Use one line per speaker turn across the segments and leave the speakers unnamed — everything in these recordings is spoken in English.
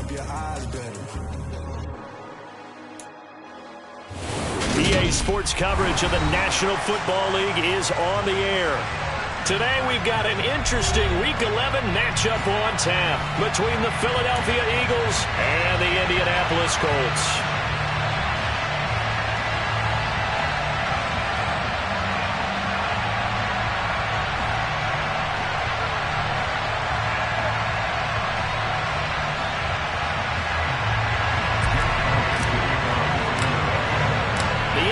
up your eyes better.
EA Sports coverage of the National Football League is on the air. Today we've got an interesting Week 11 matchup on tap between the Philadelphia Eagles and the Indianapolis Colts.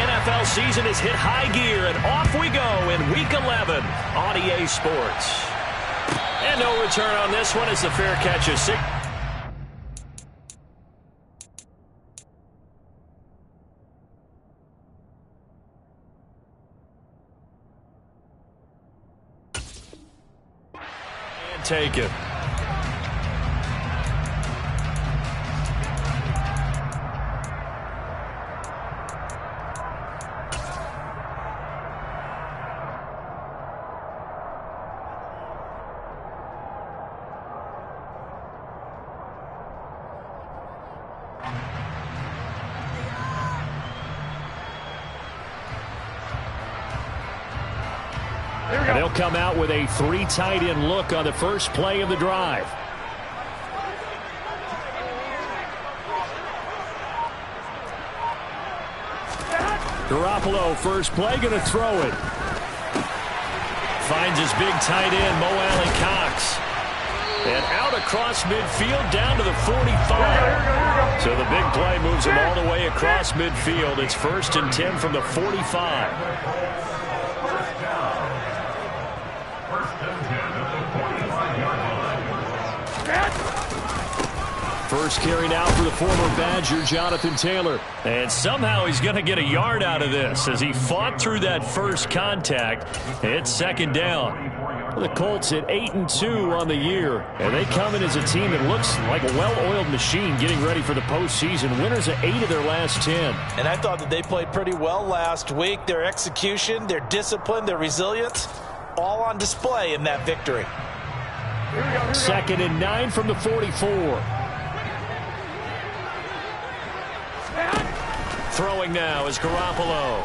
NFL season has hit high gear, and off we go in Week 11 on EA Sports. And no return on this one as the fair catch is 6. And take it. They'll come out with a 3 tight end look on the first play of the drive. Garoppolo, first play, going to throw it. Finds his big tight end, Mo Alley-Cox. And out across midfield, down to the 45. So the big play moves him all the way across midfield. It's 1st and 10 from the 45. First carry now for the former Badger, Jonathan Taylor. And somehow he's going to get a yard out of this as he fought through that first contact. It's 2nd down. The Colts at 8-2 on the year. And they come in as a team that looks like a well-oiled machine getting ready for the postseason. Winners of 8 of their last 10. And I thought that they played pretty well last week. Their execution, their discipline, their resilience, all on display in that victory. 2nd and 9 from the 44. Throwing now is Garoppolo.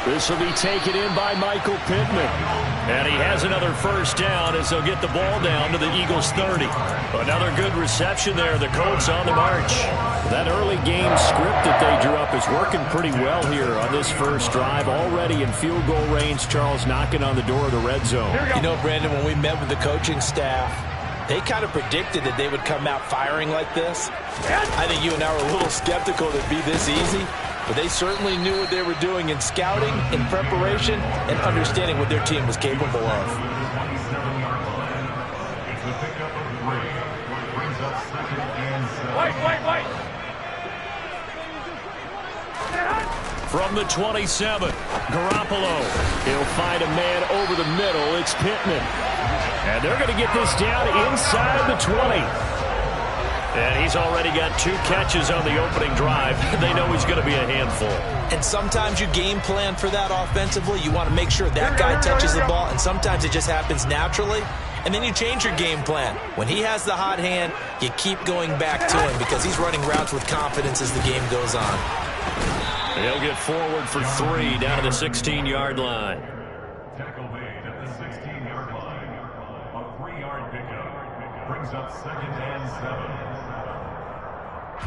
This will be taken in by Michael Pittman. And he has another first down as they'll get the ball down to the Eagles' 30. Another good reception there. The Colts on the march. That early game script that they drew up is working pretty well here on this first drive. Already in field goal range, Charles knocking on the door of the red zone.
You know, Brandon, when we met with the coaching staff, they kind of predicted that they would come out firing like this. I think you and I were a little skeptical that it'd be this easy, but they certainly knew what they were doing in scouting, in preparation, and understanding what their team was capable of.
From the 27, Garoppolo. He'll find a man over the middle. It's Pittman. And they're going to get this down inside the 20. And he's already got 2 catches on the opening drive. They know he's going to be a handful.
And sometimes you game plan for that offensively. You want to make sure that guy touches the ball, and sometimes it just happens naturally. And then you change your game plan. When he has the hot hand, you keep going back to him because he's running routes with confidence as the game goes on.
He'll get forward for 3 down to the 16-yard line.
Tackle made at the 16-yard line. A 3-yard pickup brings up 2nd and 7.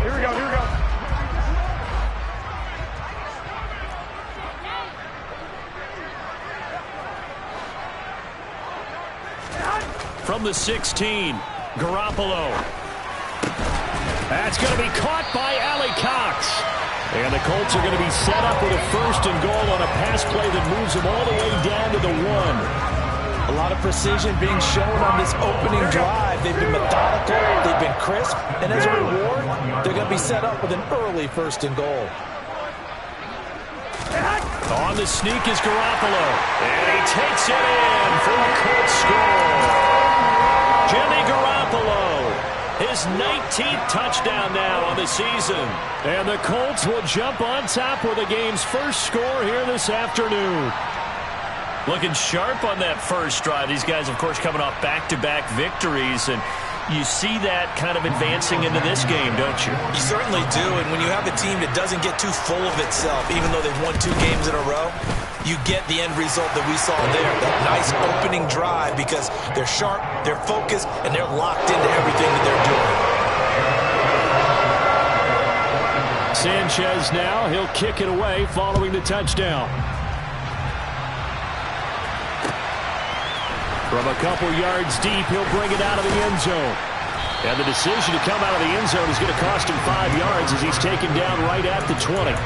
Here we go, here we go.
From the 16, Garoppolo. That's going to be caught by Alley-Cox. And the Colts are going to be set up with a 1st and goal on a pass play that moves them all the way down to the 1.
A lot of precision being shown on this opening drive. They've been methodical, they've been crisp, and as a reward, they're going to be set up with an early 1st and goal.
On the sneak is Garoppolo, and he takes it in for a Colts score. Jimmy Garoppolo, his 19th touchdown now on the season. And the Colts will jump on top with the game's first score here this afternoon. Looking sharp on that first drive. These guys, of course, coming off back-to-back victories. And You see that kind of advancing into this game, don't you?
You certainly do, and when you have a team that doesn't get too full of itself, even though they've won 2 games in a row, you get the end result that we saw there, that nice opening drive, because they're sharp, they're focused, and they're locked into everything that they're doing.
Sanchez now, he'll kick it away following the touchdown. From a couple yards deep, he'll bring it out of the end zone. And the decision to come out of the end zone is going to cost him 5 yards as he's taken down right at the 20.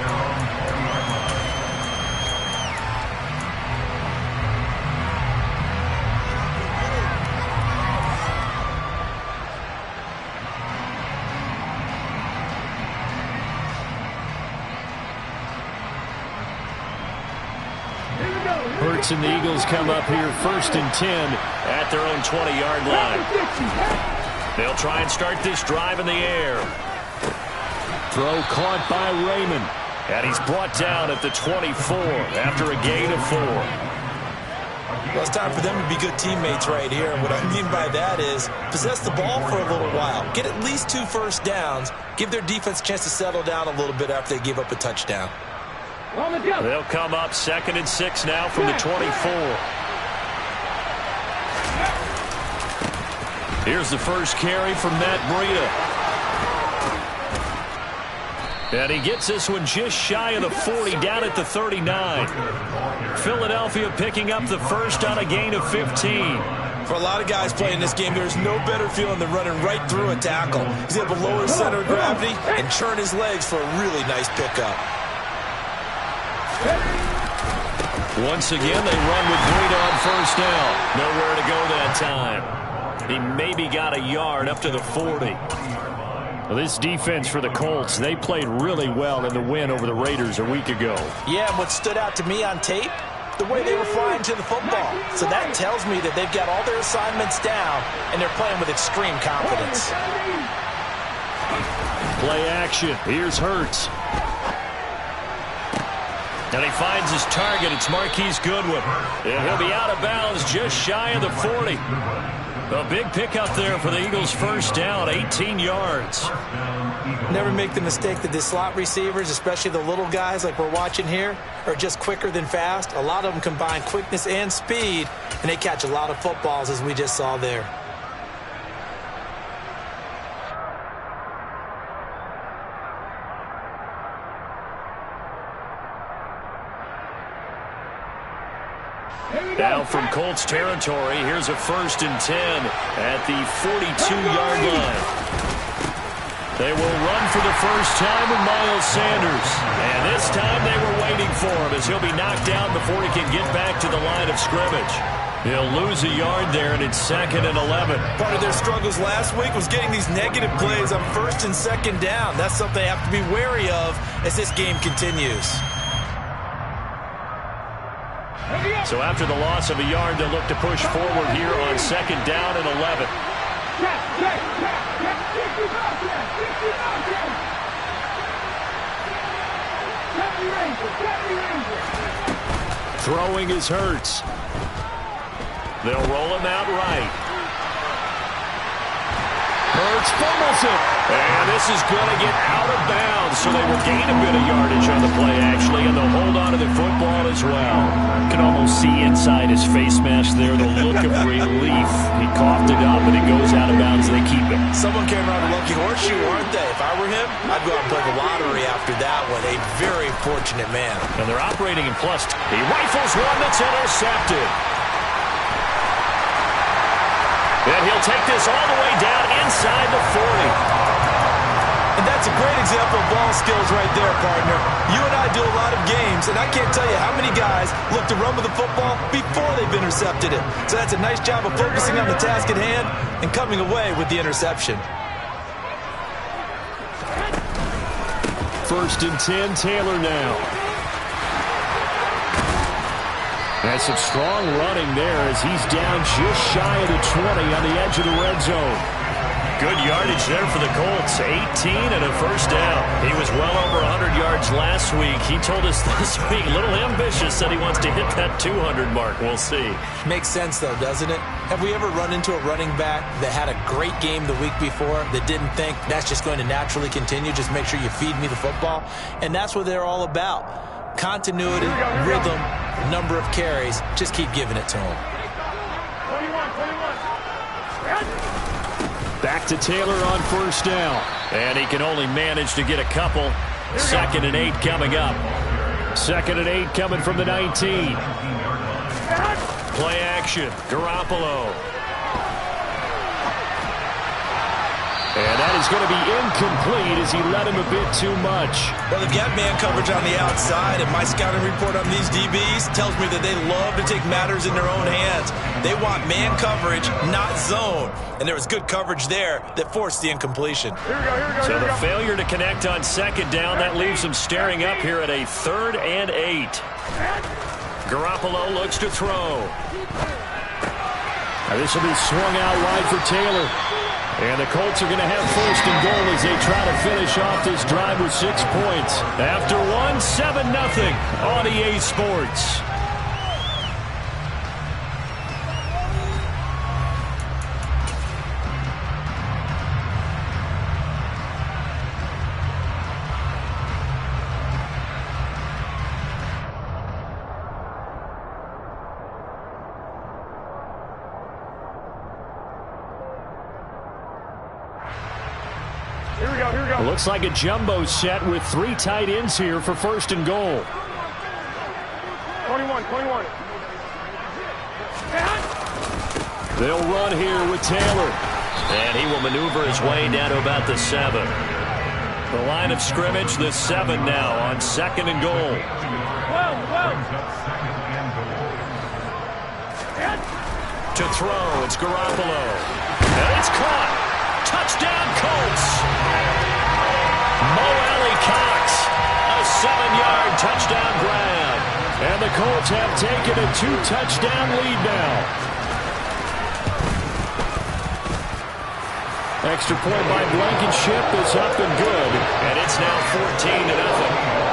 Hurts and the Eagles come up here 1st and 10 at their own 20-yard line. They'll try and start this drive in the air. Throw caught by Raymond. And he's brought down at the 24 after a gain of 4.
Well, it's time for them to be good teammates right here. What I mean by that is possess the ball for a little while. Get at least 2 first downs. Give their defense a chance to settle down a little bit after they give up a touchdown.
They'll come up 2nd and 6 now from the 24. Here's the first carry from Matt Breida. And he gets this one just shy of the 40, down at the 39. Philadelphia picking up the first on a gain of 15.
For a lot of guys playing this game, there's no better feeling than running right through a tackle. He's able to lower his center of gravity and churn his legs for a really nice pickup.
Once again, they run with Breida on first down. Nowhere to go that time. He maybe got a yard up to the 40. Well, this defense for the Colts, they played really well in the win over the Raiders a week ago.
Yeah, and what stood out to me on tape, the way they were flying to the football. So that tells me that they've got all their assignments down, and they're playing with extreme confidence.
Play action. Here's Hurts. And he finds his target. It's Marquise Goodwin. And he'll be out of bounds just shy of the 40. A big pickup there for the Eagles' first down, 18 yards.
Never make the mistake that the slot receivers, especially the little guys like we're watching here, are just quicker than fast. A lot of them combine quickness and speed, and they catch a lot of footballs, as we just saw there.
Now from Colts territory, here's a 1st and 10 at the 42-yard line. They will run for the first time with Miles Sanders. And this time they were waiting for him as he'll be knocked down before he can get back to the line of scrimmage. He'll lose a yard there, and it's 2nd and 11.
Part of their struggles last week was getting these negative plays on 1st and 2nd down. That's something they have to be wary of as this game continues.
So after the loss of a yard, they'll look to push forward here on 2nd down and 11. Throwing is Hurts. They'll roll him out right. Hurts fumbles it. And this is going to get out of bounds, so they will gain a bit of yardage on the play, actually, and they'll hold on to the football as well. You can almost see inside his face mask there the look of relief. He coughed it up, and it goes out of bounds. They keep it.
Someone came around a lucky horseshoe, aren't they? If I were him, I'd go out and play the lottery after that one. A very fortunate man.
And they're operating in plus. He rifles one that's intercepted. And he'll take this all the way down inside the 40.
And that's a great example of ball skills right there, partner. You and I do a lot of games, and I can't tell you how many guys look to run with the football before they've intercepted it. So that's a nice job of focusing on the task at hand and coming away with the interception.
1st and 10, Taylor now. That's some strong running there as he's down just shy of the 20 on the edge of the red zone. Good yardage there for the Colts. 18 and a first down. He was well over 100 yards last week. He told us this week, a little ambitious, said he wants to hit that 200 mark. We'll see.
Makes sense, though, doesn't it? Have we ever run into a running back that had a great game the week before that didn't think that's just going to naturally continue? Just make sure you feed me the football. And that's what they're all about. Continuity, rhythm, number of carries. Just keep giving it to him.
21.
Back to Taylor on first down. And he can only manage to get a couple. 2nd and 8 coming up. 2nd and 8 coming from the 19. Play action. Garoppolo. And that is going to be incomplete as he led him a bit too much.
Well, they've got man coverage on the outside, and my scouting report on these DBs tells me that they love to take matters in their own hands. They want man coverage, not zone. And there was good coverage there that forced the incompletion.
So the failure to connect on 2nd down, that leaves him staring up here at a 3rd and 8. Garoppolo looks to throw. Now this will be swung out wide for Taylor. And the Colts are going to have 1st and goal as they try to finish off this drive with 6 points. After 7-0 on EA Sports. Looks like a jumbo set with 3 tight ends here for 1st and goal.
21.
They'll run here with Taylor. And he will maneuver his way down to about the 7. The line of scrimmage, the 7 now on 2nd and goal. To throw, it's Garoppolo. And it's caught. Touchdown, Colts. Mo Alley-Cox, a 7-yard touchdown grab. And the Colts have taken a 2-touchdown lead now. Extra point by Blankenship is up and good. And it's now 14-0.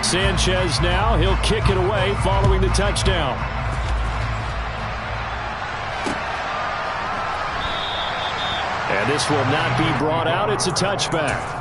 Sanchez now, he'll kick it away following the touchdown. And this will not be brought out. It's a touchback.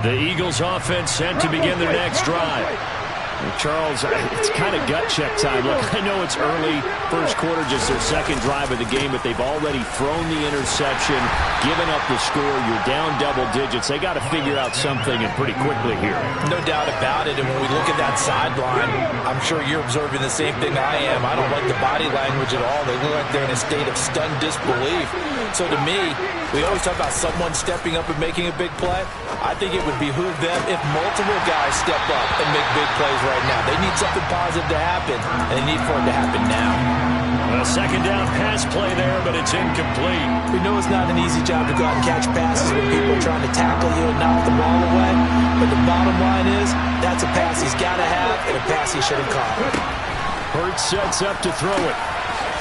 The Eagles offense sent to begin their next drive. Charles, it's kind of gut check time. Look, I know it's early, first quarter, just their 2nd drive of the game, but they've already thrown the interception, given up the score. You're down double digits. They got to figure out something, and pretty quickly here.
No doubt about it, and when we look at that sideline, I'm sure you're observing the same thing I am. I don't like the body language at all. They look like they're in a state of stunned disbelief. So to me, we always talk about someone stepping up and making a big play. I think it would behoove them if multiple guys step up and make big plays right now. They need something positive to happen, and they need for it to happen now.
A 2nd down pass play there, but it's incomplete.
We know it's not an easy job to go out and catch passes when people are trying to tackle you and knock the ball away. But the bottom line is, that's a pass he's got to have and a pass he should have caught.
Hurts sets up to throw it.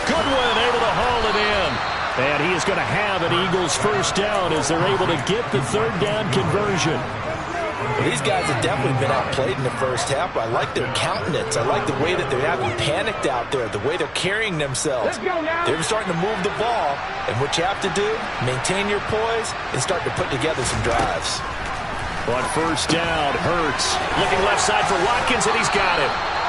Goodwin able to haul it in. And he is going to have an Eagles 1st down as they're able to get the 3rd down conversion.
Well, these guys have definitely been outplayed in the first half. I like their countenance. I like the way that they're having panicked out there, the way they're carrying themselves. They're starting to move the ball. And what you have to do, maintain your poise and start to put together some drives.
On 1st down, Hurts looking left side for Watkins, and he's got it.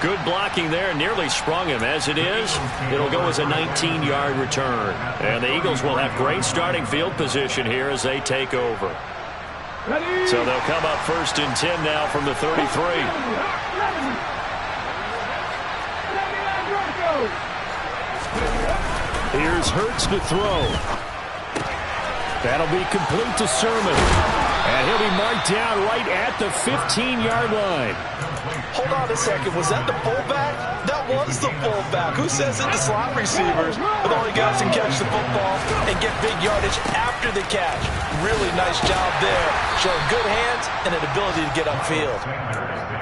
Good blocking there, nearly sprung him. As it is, it'll go as a 19-yard return. And the Eagles will have great starting field position here as they take over. So they'll come up 1st and 10 now from the 33. Here's Hurts to throw. That'll be complete to Sermon. And he'll be marked down right at the 15-yard line.
Hold on a second. Was that the fullback? That was the fullback. Who says it to slot receivers? But only guys can catch the football and get big yardage after the catch. Really nice job there. Showing good hands and an ability to get upfield.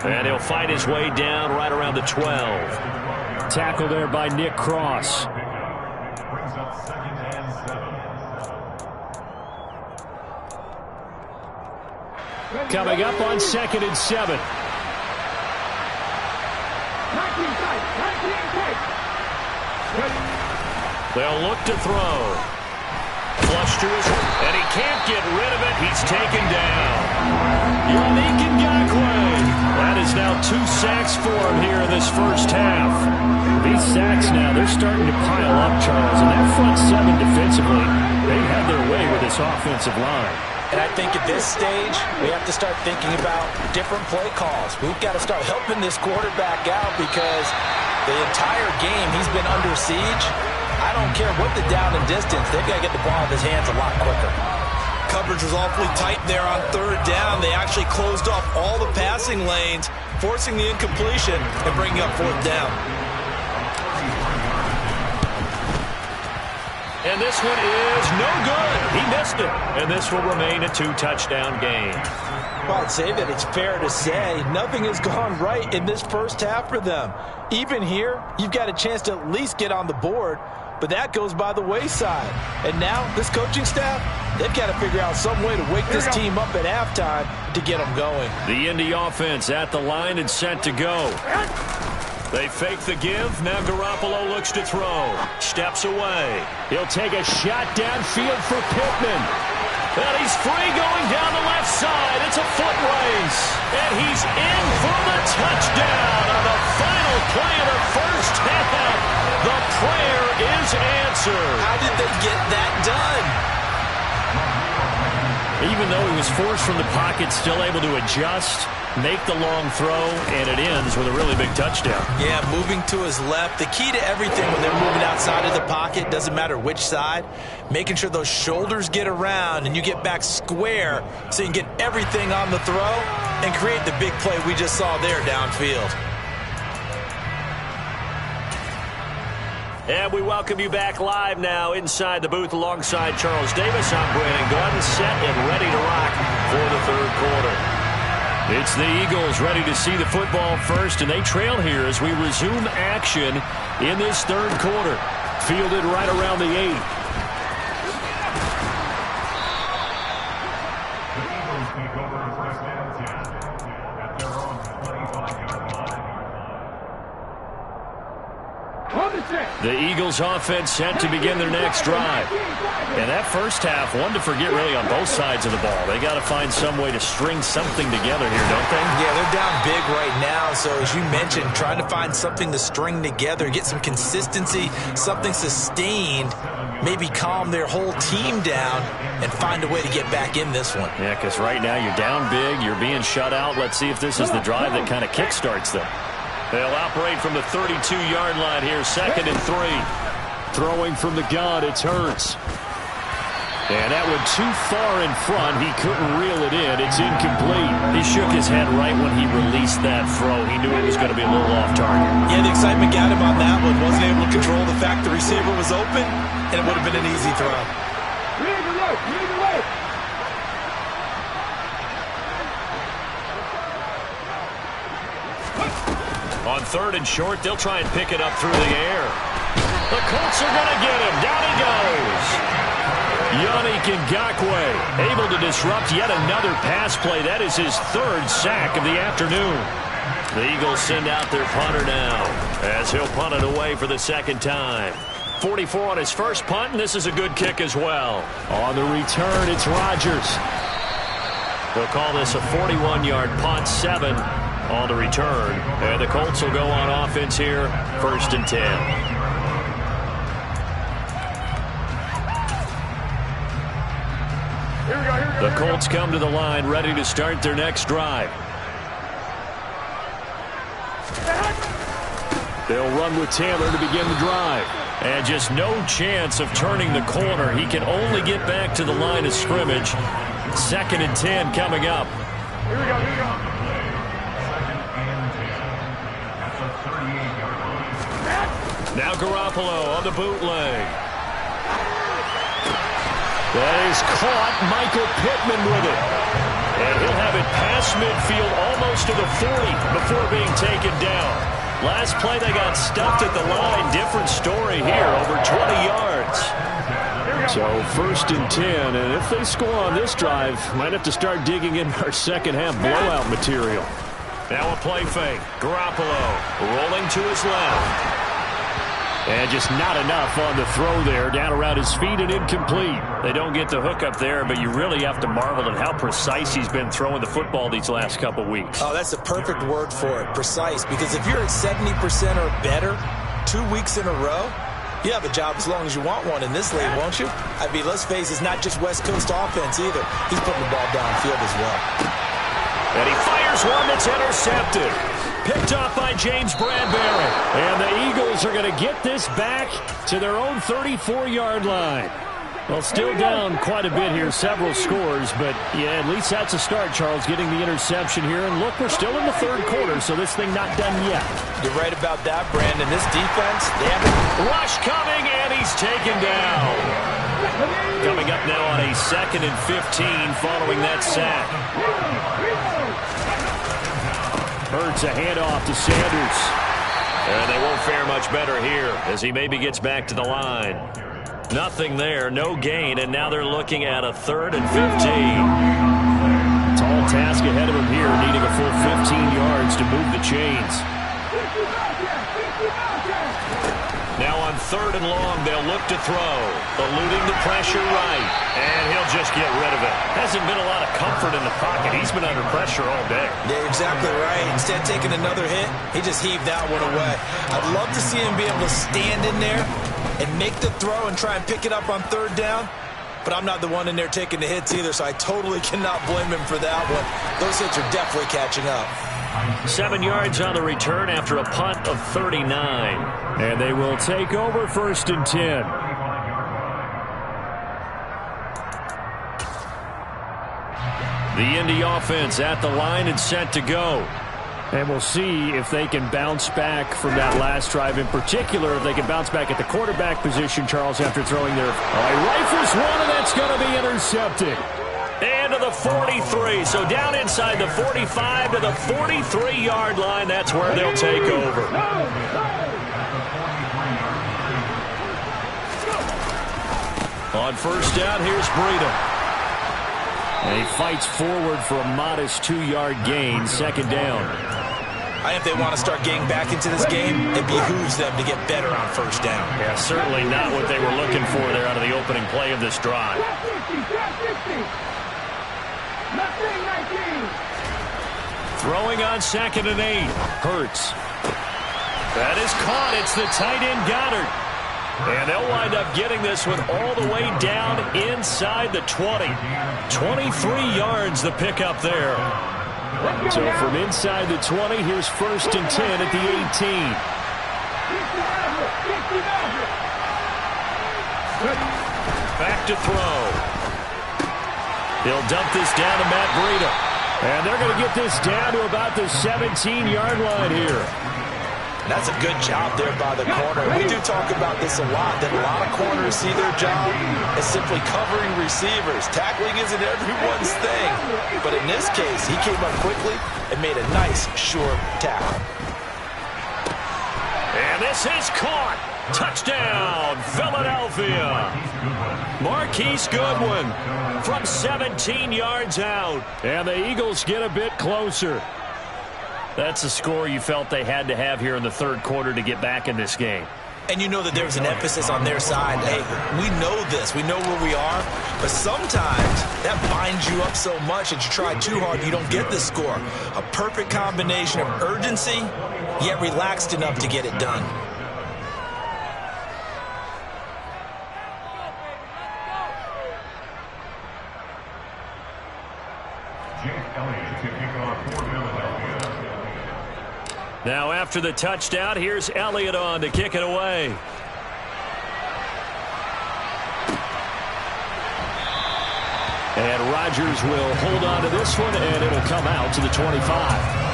And he'll fight his way down right around the 12. Tackle there by Nick Cross.
Brings up 2nd and 7.
Coming up on 2nd and 7. They'll look to throw. Flush to his, and he can't get rid of it. He's taken down. Yannick Ngakoue. That is now 2 sacks for him here in this first half. These sacks now, they're starting to pile up, Charles. And that front 7 defensively, they had their way with this offensive line.
And I think at this stage, we have to start thinking about different play calls. We've got to start helping this quarterback out because the entire game he's been under siege. I don't care what the down and distance. They've got to get the ball out of his hands a lot quicker.
Coverage was awfully tight there on 3rd down. They actually closed off all the passing lanes, forcing the incompletion and bringing up 4th down.
And this one is no good. He missed it. And this will remain a 2-touchdown game.
Well, I'd say that it's fair to say nothing has gone right in this first half for them. Even here, you've got a chance to at least get on the board, but that goes by the wayside. And now, this coaching staff, they've got to figure out some way to wake this team up at halftime to get them going.
The Indy offense at the line and set to go. They fake the give. Now Garoppolo looks to throw. Steps away. He'll take a shot downfield for Pittman. And he's free going down the left side. It's a foot race. And he's in for the touchdown on the final play of the first half. The prayer is answered.
How did they get that done?
Even though he was forced from the pocket, still able to adjust, make the long throw, and it ends with a really big touchdown.
Yeah, moving to his left. The key to everything when they're moving outside of the pocket, doesn't matter which side, making sure those shoulders get around and you get back square so you can get everything on the throw and create the big play we just saw there downfield.
And we welcome you back live now inside the booth alongside Charles Davis. I'm Brandon Gordon, set and ready to rock for the third quarter. It's the Eagles ready to see the football first, and they trail here as we resume action in this third quarter. Fielded right around the 8. The Eagles offense set to begin their next drive. And that first half, one to forget really on both sides of the ball. They got to find some way to string something together here, don't they?
Yeah, they're down big right now. So as you mentioned, trying to find something to string together, get some consistency, something sustained, maybe calm their whole team down and find a way to get back in this one.
Yeah, because right now you're down big, you're being shut out. Let's see if this is the drive that kind of kickstarts them. They'll operate from the 32-yard line here, 2nd and 3. Throwing from the gun, it's Hurts. And that one too far in front. He couldn't reel it in. It's incomplete. He shook his head right when he released that throw. He knew it was going to be a little off target.
Yeah, the excitement got him on that one. Wasn't able to control the fact the receiver was open, and it would have been an easy throw.
On 3rd and short, they'll try and pick it up through the air. The Colts are going to get him. Down he goes. Yannick Ngakoue able to disrupt yet another pass play. That is his 3rd sack of the afternoon. The Eagles send out their punter now as he'll punt it away for the 2nd time. 44 on his first punt, and this is a good kick as well. On the return, it's Rodgers. They'll call this a 41-yard punt, 7. on the return. And the Colts will go on offense here, 1st and 10. The Colts come to the line ready to start their next drive. They'll run with Taylor to begin the drive. And just no chance of turning the corner. He can only get back to the line of scrimmage. 2nd and 10 coming up.
Here we go. 2nd and 10 at the 38-yard line.
Now Garoppolo on the bootleg. That is caught. Michael Pittman with it. And he'll have it past midfield almost to the 40 before being taken down. Last play they got stuffed at the line. Different story here, over 20 yards. So 1st and 10, and if they score on this drive, might have to start digging in our second half blowout material. Now a play fake. Garoppolo rolling to his left. And just not enough on the throw there. Down around his feet and incomplete. They don't get the hook up there, but you really have to marvel at how precise he's been throwing the football these last couple weeks.
Oh, that's the perfect word for it, precise. Because if you're at 70% or better 2 weeks in a row, you have a job as long as you want one in this league, won't you? I mean, let's face it, it's not just West Coast offense either. He's putting the ball downfield as well.
And he fires one that's intercepted. Picked off by James Bradbury. And the Eagles are going to get this back to their own 34-yard line. Well, still down quite a bit here, several scores, but yeah, at least that's a start, Charles, getting the interception here. And look, we're still in the 3rd quarter, so this thing not done yet.
You're right about that, Brandon. This defense, they haven't...
Rush coming, and he's taken down. Coming up now on a 2nd and 15 following that sack. Hurts a handoff to Sanders. And they won't fare much better here as he maybe gets back to the line. Nothing there, no gain, and now they're looking at a 3rd and 15. Tall task ahead of him here, needing a full 15 yards to move the chains. Now on 3rd and long, they'll look to throw. Eluding the pressure right, and he'll just get rid of it. Hasn't been a lot of comfort in the pocket. He's been under pressure all day.
Yeah, exactly right. Instead of taking another hit, he just heaved that one away. I'd love to see him be able to stand in there and make the throw and try and pick it up on 3rd down. But I'm not the one in there taking the hits either, so I totally cannot blame him for that one. Those hits are definitely catching up.
7 yards on the return after a punt of 39. And they will take over 1st and 10. The Indy offense at the line and set to go. And we'll see if they can bounce back from that last drive. In particular, if they can bounce back at the quarterback position, Charles, after throwing their... rifles one, and that's going to be intercepted. And to the 43. So down inside the 45 to the 43-yard line. That's where they'll take over. On 1st down, here's Breida. And he fights forward for a modest 2-yard gain, 2nd down.
I think if they want to start getting back into this game, it behooves them to get better on 1st down.
Yeah, certainly not what they were looking for there out of the opening play of this drive. Throwing on 2nd and 8. Hurts. That is caught. It's the tight end Goddard. And they'll wind up getting this one all the way down inside the 20. 23 yards the pickup there. So from inside the 20, here's 1st and 10 at the 18. Back to throw. They'll dump this down to Matt Breida. And they're going to get this down to about the 17-yard line here.
And that's a good job there by the corner. We do talk about this a lot, that a lot of corners see their job as simply covering receivers. Tackling isn't everyone's thing. But in this case, he came up quickly and made a nice, short tackle.
And this is caught. Touchdown, Philadelphia. Marquise Goodwin from 17 yards out. And the Eagles get a bit closer. That's a score you felt they had to have here in the 3rd quarter to get back in this game.
And you know that there's an emphasis on their side. Hey, we know this. We know where we are. But sometimes that binds you up so much that you try too hard, you don't get the score. A perfect combination of urgency, yet relaxed enough to get it done.
Now after the touchdown, here's Elliott on to kick it away. And Rodgers will hold on to this one, and it'll come out to the 25.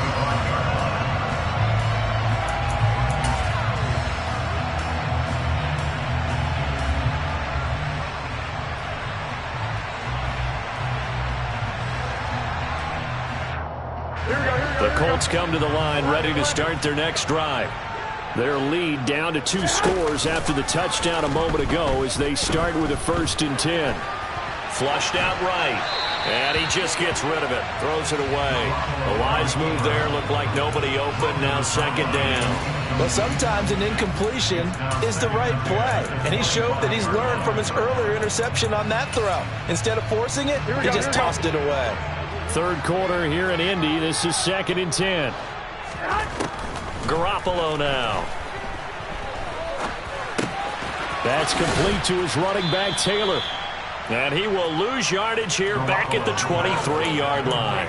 The Colts come to the line ready to start their next drive. Their lead down to 2 scores after the touchdown a moment ago as they start with a 1st and 10. Flushed out right. And he just gets rid of it. Throws it away. A wise move there. Looked like nobody open. Now 2nd down.
Well, sometimes an incompletion is the right play. And he showed that he's learned from his earlier interception on that throw. Instead of forcing it, he just tossed it away.
3rd quarter here in Indy. This is 2nd and 10. Garoppolo now. That's complete to his running back, Taylor. And he will lose yardage here back at the 23-yard line.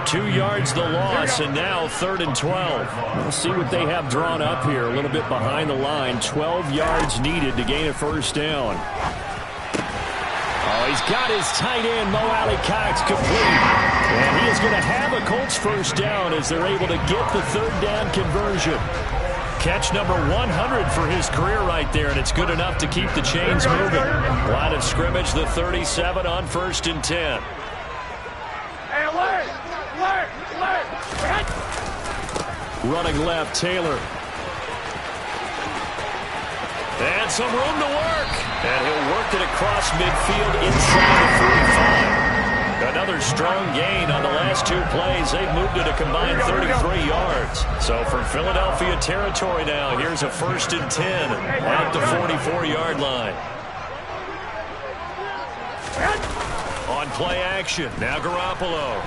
2 yards the loss, and now 3rd and 12. We'll see what they have drawn up here. A little bit behind the line. 12 yards needed to gain a 1st down. Oh, he's got his tight end, Mo Alley-Cox, complete. And he is going to have a Colts 1st down as they're able to get the 3rd down conversion. Catch number 100 for his career right there, and it's good enough to keep the chains moving. Line of scrimmage, the 37 on 1st and 10. Running left, Taylor. And some room to work. And he'll work it across midfield inside the 45. Another strong gain on the last 2 plays. They've moved it a combined 33 yards. So from Philadelphia territory now, here's a 1st and 10 at the 44-yard line. On play action, now Garoppolo.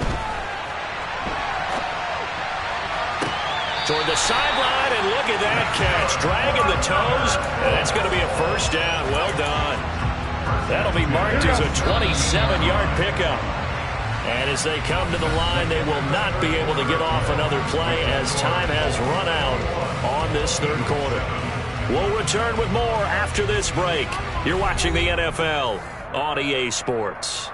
Toward the sideline, and look at that catch. Dragging the toes, and that's going to be a 1st down. Well done. That'll be marked as a 27-yard pickup. And as they come to the line, they will not be able to get off another play as time has run out on this 3rd quarter. We'll return with more after this break. You're watching the NFL on EA Sports.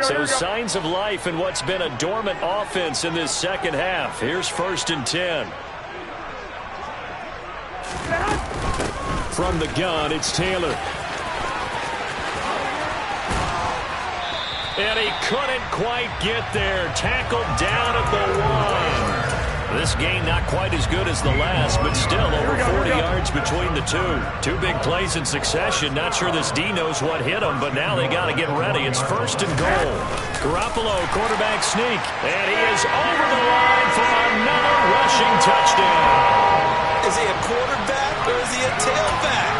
So signs of life in what's been a dormant offense in this 2nd half. Here's 1st and 10. From the gun, it's Taylor. And he couldn't quite get there. Tackled down at the 1. This game not quite as good as the last, but still over 40 yards between the 2. 2 big plays in succession. Not sure this D knows what hit him, but now they got to get ready. It's 1st and goal. Garoppolo, quarterback sneak. And he is over the line for another rushing touchdown.
Is he a quarterback or is he a tailback?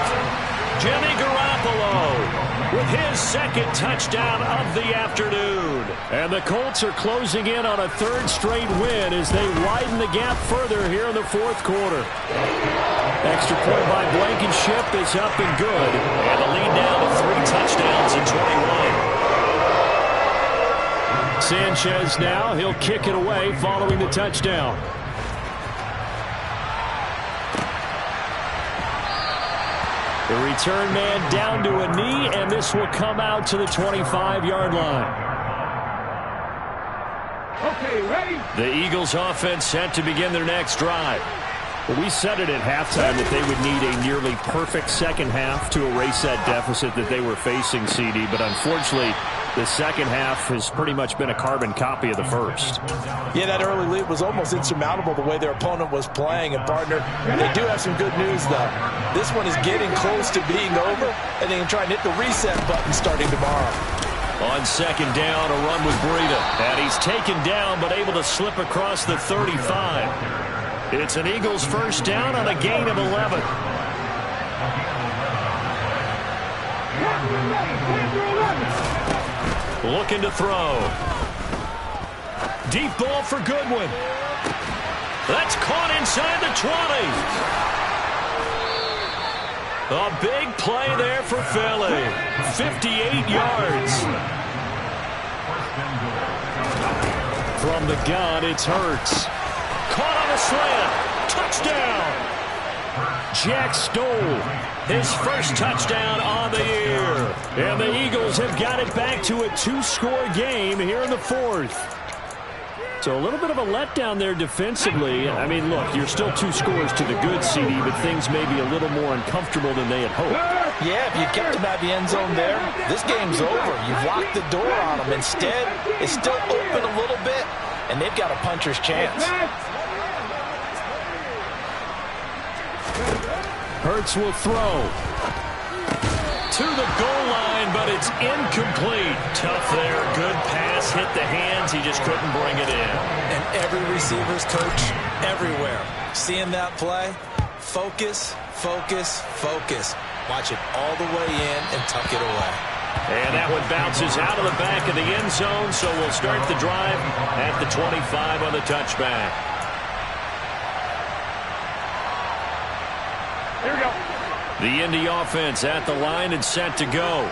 Jimmy Garoppolo with his 2nd touchdown of the afternoon. And the Colts are closing in on a 3rd straight win as they widen the gap further here in the 4th quarter. Extra point by Blankenship is up and good. And the lead now to 3 touchdowns in 21. Sanchez now, he'll kick it away following the touchdown. The return man down to a knee, and this will come out to the 25-yard line.
Okay, ready?
The Eagles offense set to begin their next drive. Well, we said it at halftime that they would need a nearly perfect 2nd half to erase that deficit that they were facing, CD, but unfortunately, the 2nd half has pretty much been a carbon copy of the 1st.
Yeah, that early lead was almost insurmountable the way their opponent was playing. And, partner, they do have some good news, though. This one is getting close to being over, and they can try and hit the reset button starting tomorrow.
On second down, a run with Breida. And he's taken down, but able to slip across the 35. It's an Eagles first down on a gain of 11. Looking to throw. Deep ball for Goodwin. That's caught inside the 20. A big play there for Philly. 58 yards. From the gun, it's Hurts. Caught on a slant. Touchdown. Jack Stoll, his first touchdown on the year. And the Eagles have got it back to a 2-score game here in the fourth. So a little bit of a letdown there defensively. I mean, look, you're still 2 scores to the good, CD, but things may be a little more uncomfortable than they had hoped.
Yeah, if you kept him out the end zone there, this game's over. You've locked the door on them. Instead, it's still open a little bit, and they've got a puncher's chance.
Hurts will throw. To the goal line, but it's incomplete. Tough there. Good pass. Hit the hands. He just couldn't bring it in.
And every receiver's coach everywhere. Seeing that play, focus, focus, focus. Watch it all the way in and tuck it away.
And that one bounces out of the back of the end zone, so we'll start the drive at the 25 on the touchback.
Here we go.
The Indy offense at the line and set to go.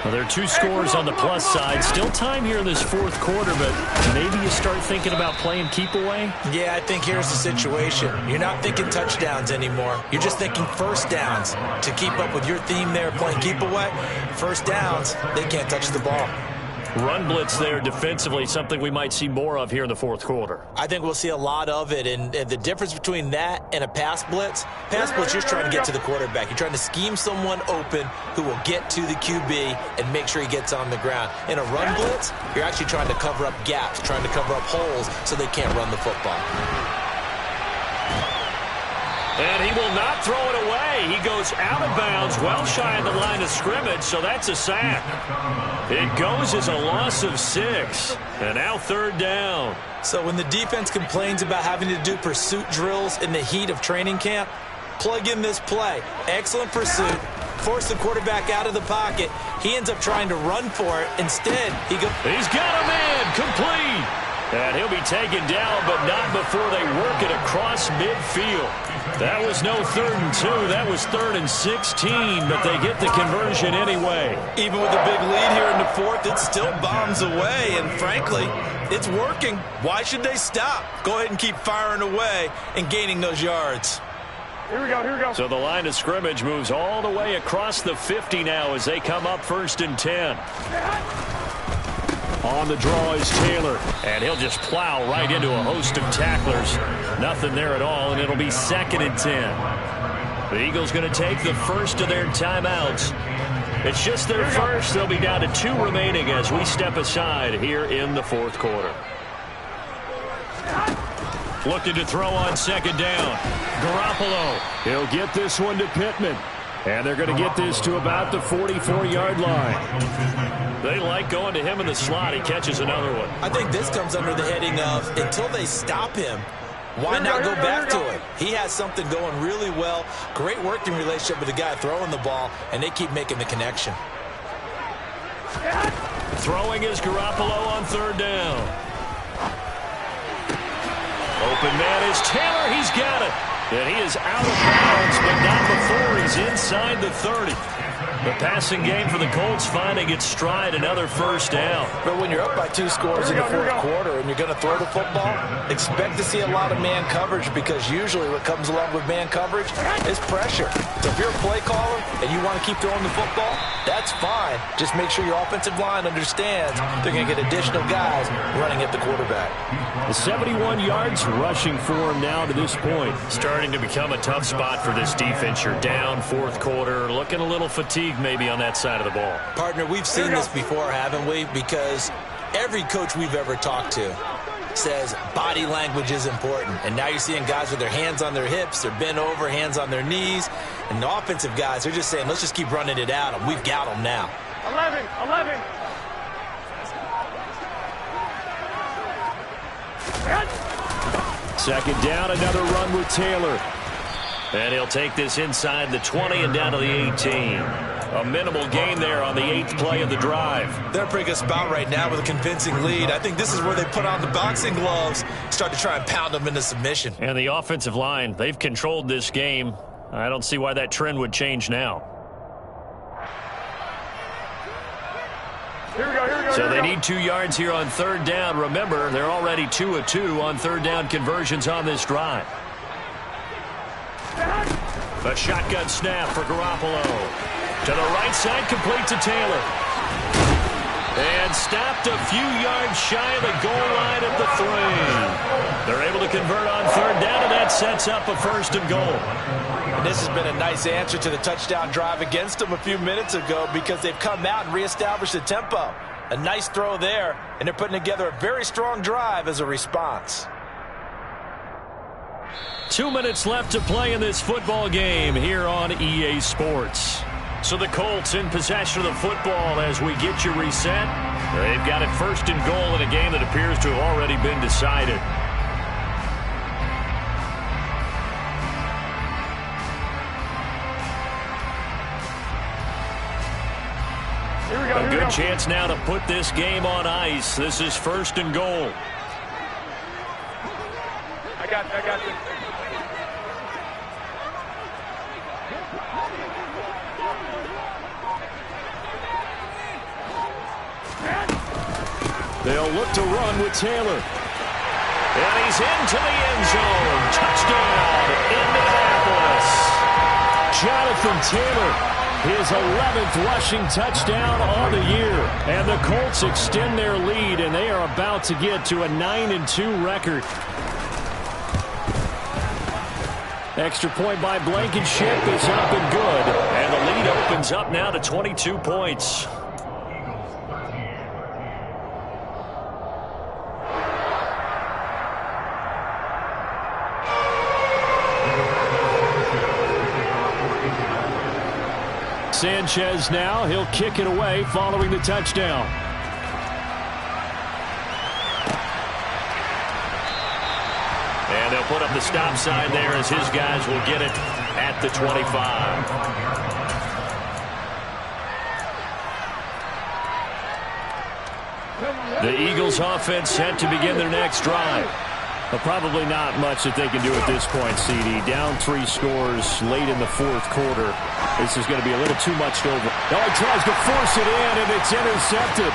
Well, there are 2 scores on the plus side. Still time here in this fourth quarter, but maybe you start thinking about playing keep away?
Yeah, I think here's the situation. You're not thinking touchdowns anymore. You're just thinking first downs. To keep up with your theme there, playing keep away, first downs, they can't touch the ball.
Run blitz there defensively, something we might see more of here in the fourth quarter.
I think we'll see a lot of it, and the difference between that and a pass blitz, you're just trying to get to the quarterback. You're trying to scheme someone open who will get to the QB and make sure he gets on the ground. In a run blitz, you're actually trying to cover up gaps, trying to cover up holes so they can't run the football.
And he will not throw it away. He goes out of bounds, well shy of the line of scrimmage, so that's a sack. It goes as a loss of 6. And now third down.
So when the defense complains about having to do pursuit drills in the heat of training camp, plug in this play. Excellent pursuit. Force the quarterback out of the pocket. He ends up trying to run for it. Instead,
he's got a man complete. And he'll be taken down, but not before they work it across midfield. That was no 3rd and 2. That was 3rd and 16, but they get the conversion anyway.
Even with a big lead here in the fourth, it still bombs away, and frankly, it's working. Why should they stop? Go ahead and keep firing away and gaining those yards.
Here we go, here we go.
So the line of scrimmage moves all the way across the 50 now as they come up 1st and 10. On the draw is Taylor, and he'll just plow right into a host of tacklers. Nothing there at all, and it'll be 2nd and 10. The Eagles going to take the first of their timeouts. It's just their first. They'll be down to 2 remaining as we step aside here in the fourth quarter. Looking to throw on 2nd down. Garoppolo. He'll get this one to Pittman. And they're going to get this to about the 44-yard line. They like going to him in the slot. He catches another one.
I think this comes under the heading of until they stop him, why not go back to him? He has something going really well. Great working relationship with the guy throwing the ball, and they keep making the connection.
Throwing is Garoppolo on 3rd down. Open man is Taylor. He's got it. And he is out of bounds, but not before he's inside the 30. The passing game for the Colts finding its stride, another first down.
But when you're up by 2 scores in the fourth quarter and you're going to throw the football, expect to see a lot of man coverage, because usually what comes along with man coverage is pressure. So if you're a play caller and you want to keep throwing the football, that's fine. Just make sure your offensive line understands they're going to get additional guys running at the quarterback.
The 71 yards rushing for him now to this point. Starting to become a tough spot for this defense. You're down fourth quarter, looking a little fatigued maybe on that side of the ball.
Partner, we've seen this before, haven't we? Because every coach we've ever talked to says body language is important. And now you're seeing guys with their hands on their hips, they're bent over, hands on their knees. And the offensive guys, they're just saying, let's just keep running it out. And we've got them now.
11.
Second down, another run with Taylor. And he'll take this inside the 20 and down to the 18. A minimal gain there on the 8th play of the drive.
They're a pretty good spot right now with a convincing lead. I think this is where they put on the boxing gloves, start to try and pound them into submission.
And the offensive line, they've controlled this game. I don't see why that trend would change now.
Here we go.
So they need 2 yards here on third down. Remember, they're already 2 of 2 on third down conversions on this drive. A shotgun snap for Garoppolo. To the right side, complete to Taylor. And stopped a few yards shy of the goal line at the 3. They're able to convert on third down, and that sets up a 1st and goal.
And this has been a nice answer to the touchdown drive against them a few minutes ago because they've come out and reestablished the tempo. A nice throw there, and they're putting together a very strong drive as a response.
2 minutes left to play in this football game here on EA Sports. So the Colts in possession of the football as we get you reset. They've got it 1st and goal in a game that appears to have already been decided. A good chance now to put this game on ice. This is 1st and goal.
I got you.
They'll look to run with Taylor. And he's into the end zone. Touchdown, Indianapolis. Jonathan Taylor, his 11th rushing touchdown on the year. And the Colts extend their lead, and they are about to get to a 9-2 record. Extra point by Blankenship is up and good. And the lead opens up now to 22 points. Sanchez now, he'll kick it away following the touchdown. And they'll put up the stop sign there as his guys will get it at the 25. The Eagles offense set to begin their next drive. But probably not much that they can do at this point, CD. Down 3 scores late in the 4th quarter. This is going to be a little too much to over. Oh, he tries to force it in, and it's intercepted.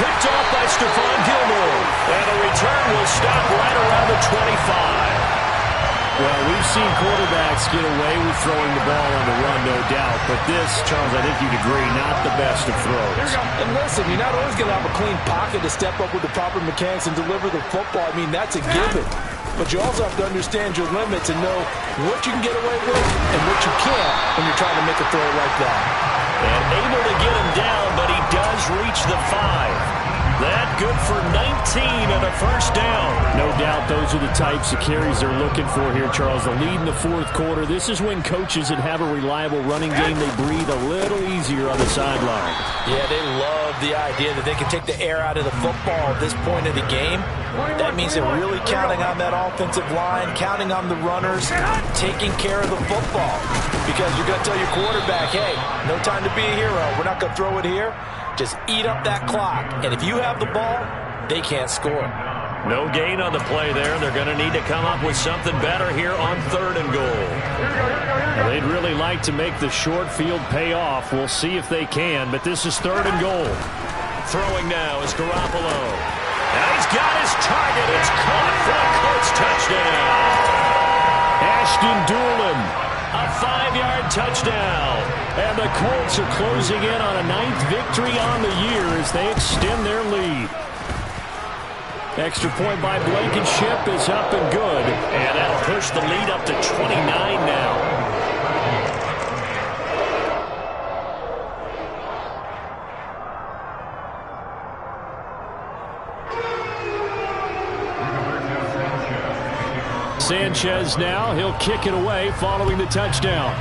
Picked off by Stephon Gilmore. And the return will stop right around the 25. Well, we've seen quarterbacks get away with throwing the ball on the run, no doubt. But this, Charles, I think you'd agree, not the best of throws.
And listen, you're not always going to have a clean pocket to step up with the proper mechanics and deliver the football. I mean, that's a given. But you also have to understand your limits and know what you can get away with and what you can't when you're trying to make a throw like that.
And able to get him down, but he does reach the 5. That good for 19 and a 1st down. No doubt those are the types of carries they're looking for here, Charles. The lead in the 4th quarter. This is when coaches that have a reliable running game, they breathe a little easier on the sideline.
Yeah, they love the idea that they can take the air out of the football at this point of the game. That means they're really counting on that offensive line, counting on the runners, taking care of the football. Because you're going to tell your quarterback, hey, no time to be a hero. We're not going to throw it here. Just eat up that clock. And if you have the ball, they can't score.
No gain on the play there. They're going to need to come up with something better here on 3rd and goal. They'd really like to make the short field pay off. We'll see if they can, but this is 3rd and goal. Throwing now is Garoppolo. Now he's got his target. It's caught for a Colts touchdown. Ashton Doolin, a 5-yard touchdown. And the Colts are closing in on a 9th victory on the year as they extend their lead. Extra point by Blankenship is up and good. And that'll push the lead up to 29 now. Sanchez now, he'll kick it away following the touchdown.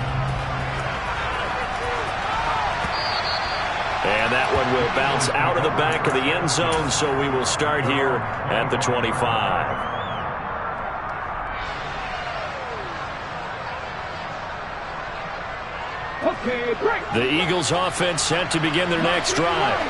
And that one will bounce out of the back of the end zone, so we will start here at the 25. The Eagles offense set to begin their next drive.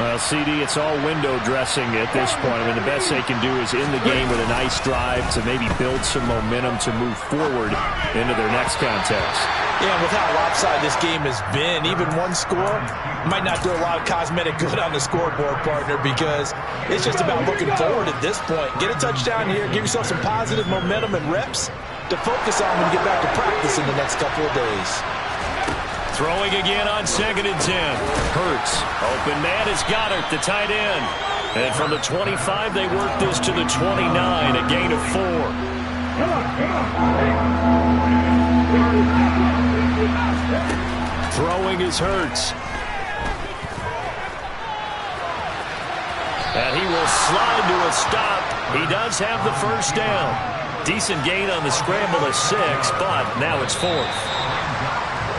Well, CD, it's all window dressing at this point. I mean, the best they can do is in the game with a nice drive to maybe build some momentum to move forward into their next contest.
Yeah, with how lopsided this game has been, even one score might not do a lot of cosmetic good on the scoreboard, partner, because it's just about looking forward at this point. Get a touchdown here, give yourself some positive momentum and reps to focus on when you get back to practice in the next couple of days.
Throwing again on 2nd and 10. Hurts. Open man is Goddard, the tight end. And from the 25, they work this to the 29, a gain of 4. Throwing is Hurts. And he will slide to a stop. He does have the first down. Decent gain on the scramble of 6, but now it's 4th.